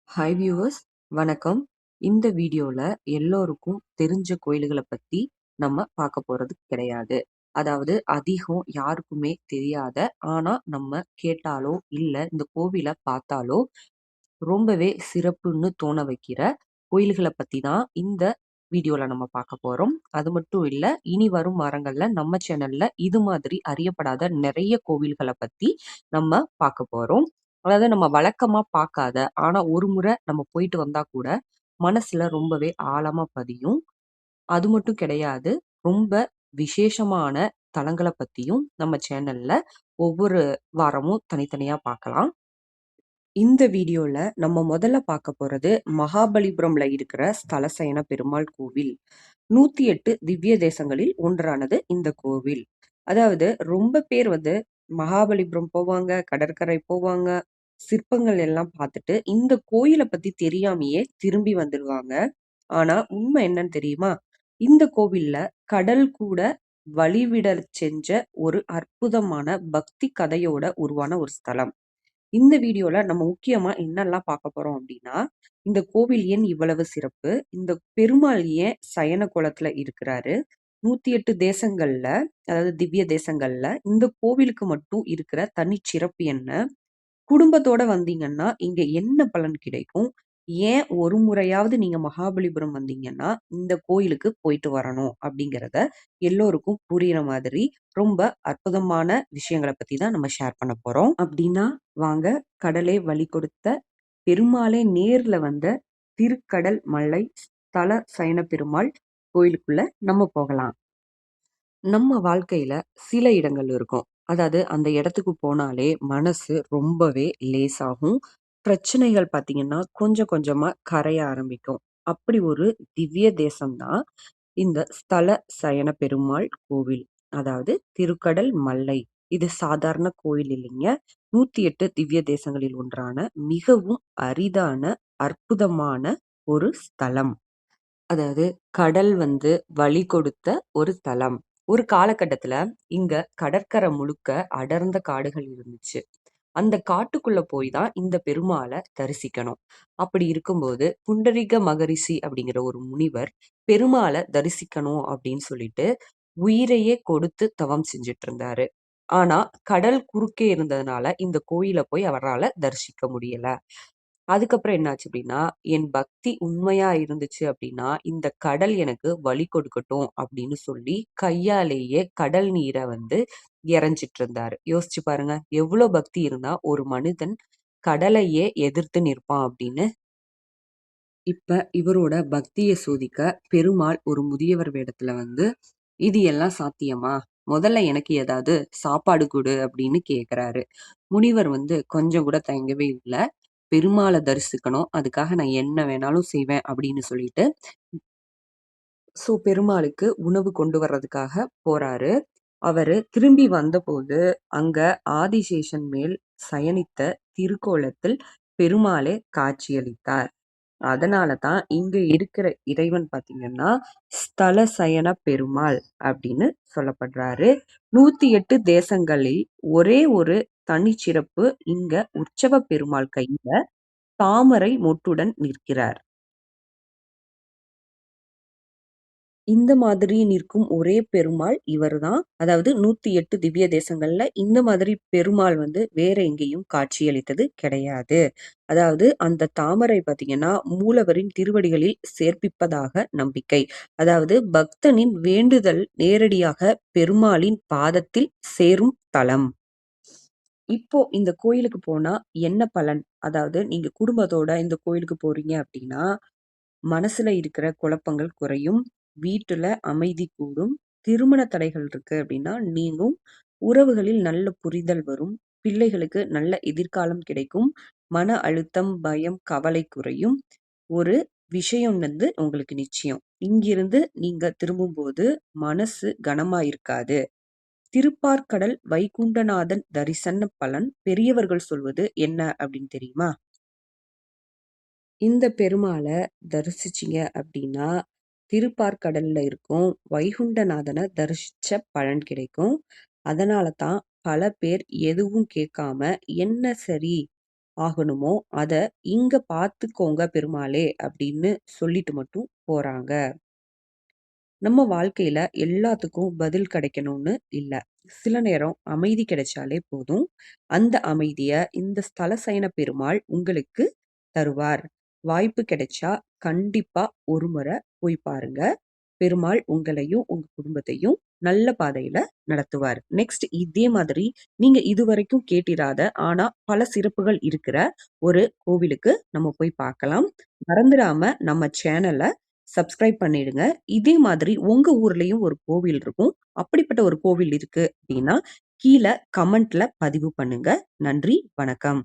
Hi viewers, வணக்கம். இந்த வீடியோல எல்லோருக்கும் தெரிஞ்ச கோயில்களை பத்தி நம்ம பார்க்க போறது கிடையாது. அதாவது அதிகம் யாருக்குமே தெரியாத, ஆனா நம்ம கேட்டாலோ இல்ல இந்த கோவிலை பார்த்தாலோ ரொம்பவே சிறப்புன்னு தோண வைக்கிற கோயில்களை பத்தி தான் இந்த வீடியோல நம்ம பார்க்க போறோம். அது மட்டும் இல்ல, இனி வரும் வாரங்கள்ல நம்ம சேனல்ல இது மாதிரி அறியப்படாத நிறைய கோவில்களை பத்தி நம்ம பார்க்க போறோம். அதாவது நம்ம வழக்கமா பார்க்காத, ஆனா ஒரு முறை நம்ம போயிட்டு வந்தா கூட மனசுல ரொம்பவே ஆழமா பதியும். அது மட்டும் கிடையாது, ரொம்ப விசேஷமான தலங்களை பத்தியும் நம்ம சேனல்ல ஒவ்வொரு வாரமும் தனித்தனியா பார்க்கலாம். இந்த வீடியோல நம்ம முதல்ல பார்க்க போறது மகாபலிபுரம்ல இருக்கிற ஸ்தலசயன பெருமாள் கோவில். 108 திவ்ய தேசங்களில் ஒன்றானது இந்த கோவில். அதாவது ரொம்ப பேர் மகாபலிபுரம் போவாங்க, கடற்கரை போவாங்க, சிற்பங்கள் எல்லாம் பார்த்துட்டு இந்த கோயிலை பத்தி தெரியாமையே திரும்பி வந்துடுவாங்க. ஆனா உண்மை என்னன்னு தெரியுமா? இந்த கோவில்ல கடல் கூட வழிவிடல் செஞ்ச ஒரு அற்புதமான பக்தி கதையோட உருவான ஒரு ஸ்தலம். இந்த வீடியோல நம்ம முக்கியமா என்னெல்லாம் பார்க்க போறோம் அப்படின்னா, இந்த கோவில் ஏன் இவ்வளவு சிறப்பு, இந்த பெருமாள் ஏன் சயன கோலத்துல இருக்கிறாரு, 108 தேசங்கள்ல, அதாவது திவ்ய தேசங்கள்ல இந்த கோவிலுக்கு மட்டும் இருக்கிற தனிச்சிறப்பு என்ன, குடும்பத்தோட வந்தீங்கன்னா இங்க என்ன பலன் கிடைக்கும், ஏன் ஒரு முறையாவது நீங்க மகாபலிபுரம் வந்தீங்கன்னா இந்த கோயிலுக்கு போயிட்டு வரணும் அப்படிங்கிறத எல்லோருக்கும் புரியுற மாதிரி ரொம்ப அற்புதமான விஷயங்களை பத்தி தான் நம்ம ஷேர் பண்ண போறோம். அப்படின்னா வாங்க, கடலே வழி கொடுத்த பெருமாளே நேர்ல வந்த திருக்கடல் மல்லை ஸ்தல சயன பெருமாள் கோயிலுக்குள்ள நம்ம போகலாம். நம்ம வாழ்க்கையில சில இடங்கள் இருக்கும். அதாவது அந்த இடத்துக்கு போனாலே மனசு ரொம்பவே லேசாகும். பிரச்சனைகள் பாத்தீங்கன்னா கொஞ்சம் கொஞ்சமா கரைய ஆரம்பிக்கும். அப்படி ஒரு திவ்ய தேசம்தான் இந்த ஸ்தல சயன பெருமாள் கோவில். அதாவது திருக்கடல் மல்லை. இது சாதாரண கோயில் இல்லைங்க. 108 திவ்ய தேசங்களில் ஒன்றான மிகவும் அரிதான அற்புதமான ஒரு ஸ்தலம். அதாவது கடல் வழி கொடுத்த ஒரு தலம். ஒரு காலகட்டத்துல இங்க கடற்கரை முழுக்க அடர்ந்த காடுகள் இருந்துச்சு. அந்த காட்டுக்குள்ள போய் தான் இந்த பெருமாளை தரிசிக்கணும். அப்படி இருக்கும்போது புண்டரிக மகரிஷி அப்படிங்கிற ஒரு முனிவர் பெருமாளை தரிசிக்கணும் அப்படின்னு சொல்லிட்டு உயிரையே கொடுத்து தவம் செஞ்சுட்டு இருந்தாரு. ஆனா கடல் குறுக்கே இருந்ததுனால இந்த கோயிலை போய் அவரால் தரிசிக்க முடியல. அதுக்கப்புறம் என்னாச்சு அப்படின்னா, என் பக்தி உண்மையா இருந்துச்சு அப்படின்னா இந்த கடல் எனக்கு வழி கொடுக்கட்டும் அப்படின்னு சொல்லி கையாலேயே கடல் நீரை இறைஞ்சிட்டு இருந்தாரு. யோசிச்சு பாருங்க, எவ்வளவு பக்தி இருந்தா ஒரு மனிதன் கடலையே எதிர்த்து நிற்பான் அப்படின்னு. இப்ப இவரோட பக்தியை சோதிக்க பெருமாள் ஒரு முதியவர் வேடத்துல இது எல்லாம் சாத்தியமா, முதல்ல எனக்கு ஏதாவது சாப்பாடு கொடு அப்படின்னு கேக்குறாரு. முனிவர் கொஞ்சம் கூட தயங்கவே இல்லை. பெருமாளை தரிசிக்கணும், அதுக்காக நான் என்ன வேணாலும் செய்வேன் அப்படின்னு சொல்லிட்டு பெருமாளுக்கு உணவு கொண்டு வர்றதுக்காக போறாரு. அவரு திரும்பி வந்தபோது அங்க ஆதிசேஷன் மேல் சயனித்த திருக்கோலத்தில் பெருமாளே காட்சியளித்தார். அதனாலதான் இங்க இருக்கிற இறைவன் பாத்தீங்கன்னா ஸ்தல சயன பெருமாள் அப்படின்னு சொல்லப்படுறாரு. 108 தேசங்களில் ஒரே ஒரு தனிச்சிறப்பு, இங்க உற்சவ பெருமாள் கையில தாமரை மொட்டுடன் நிற்கிறார். இந்த மாதிரி நிற்கும் ஒரே பெருமாள் இவர்தான். அதாவது 108 திவ்ய தேசங்கள்ல இந்த மாதிரி பெருமாள் வேற எங்கேயும் காட்சியளித்தது கிடையாது. அதாவது அந்த தாமரை பாத்தீங்கன்னா மூலவரின் திருவடிகளில் சேர்ப்பிப்பதாக நம்பிக்கை. அதாவது பக்தனின் வேண்டுதல் நேரடியாக பெருமாளின் பாதத்தில் சேரும் தலம். இப்போ இந்த கோயிலுக்கு போனா என்ன பலன்? அதாவது நீங்க குடும்பத்தோட இந்த கோயிலுக்கு போறீங்க அப்படின்னா மனசுல இருக்கிற குழப்பங்கள் குறையும், வீட்டுல அமைதி கூடும், திருமண தடைகள் இருக்கு அப்படின்னா நீங்கும், உறவுகளில் நல்ல புரிதல் வரும், பிள்ளைகளுக்கு நல்ல எதிர்காலம் கிடைக்கும், மன அழுத்தம், பயம், கவலை குறையும். ஒரு விஷயம் உங்களுக்கு நிச்சயம், இங்கிருந்து நீங்க திரும்பும்போது மனசு கனமா இருக்காது. திருப்பார்கடல் வைகுண்டநாதன் தரிசன பலன் பெரியவர்கள் சொல்வது என்ன அப்படின்னு தெரியுமா? இந்த பெருமாளை தரிசிச்சிங்க அப்படின்னா திருப்பார்கடல்ல இருக்கும் வைகுண்டநாதனை தரிசிச்ச பலன் கிடைக்கும். அதனால தான் பல பேர் எதுவும் கேட்காம என்ன சரி ஆகணுமோ அத இங்க பார்த்துக்கோங்க பெருமாளே அப்படின்னு சொல்லிட்டு மட்டும் போறாங்க. நம்ம வாழ்க்கையில எல்லாத்துக்கும் பதில் கிடைக்கணும்னு இல்ல. சில நேரம் அமைதி கிடைச்சாலே போதும். அந்த அமைதிய இந்த ஸ்தல சயன பெருமாள் உங்களுக்கு தருவார். வாய்ப்பு கிடைச்சா கண்டிப்பா ஒரு முறை போய் பாருங்க. பெருமாள் உங்களையும் உங்க குடும்பத்தையும் நல்ல பாதையில நடத்துவார். நெக்ஸ்ட் இதே மாதிரி நீங்க இதுவரைக்கும் கேட்டிராத ஆனா பல சிறப்புகள் இருக்கிற ஒரு கோவிலுக்கு நம்ம போய் பார்க்கலாம். மறந்துடாம நம்ம சேனல சப்ஸ்கிரைப் பண்ணிடுங்க. இதே மாதிரி உங்க ஊர்லயும் ஒரு கோவில் இருக்கும். அப்படிப்பட்ட ஒரு கோவில் இருக்கு அப்படின்னா கீழ கமெண்ட்ல பதிவு பண்ணுங்க. நன்றி, வணக்கம்.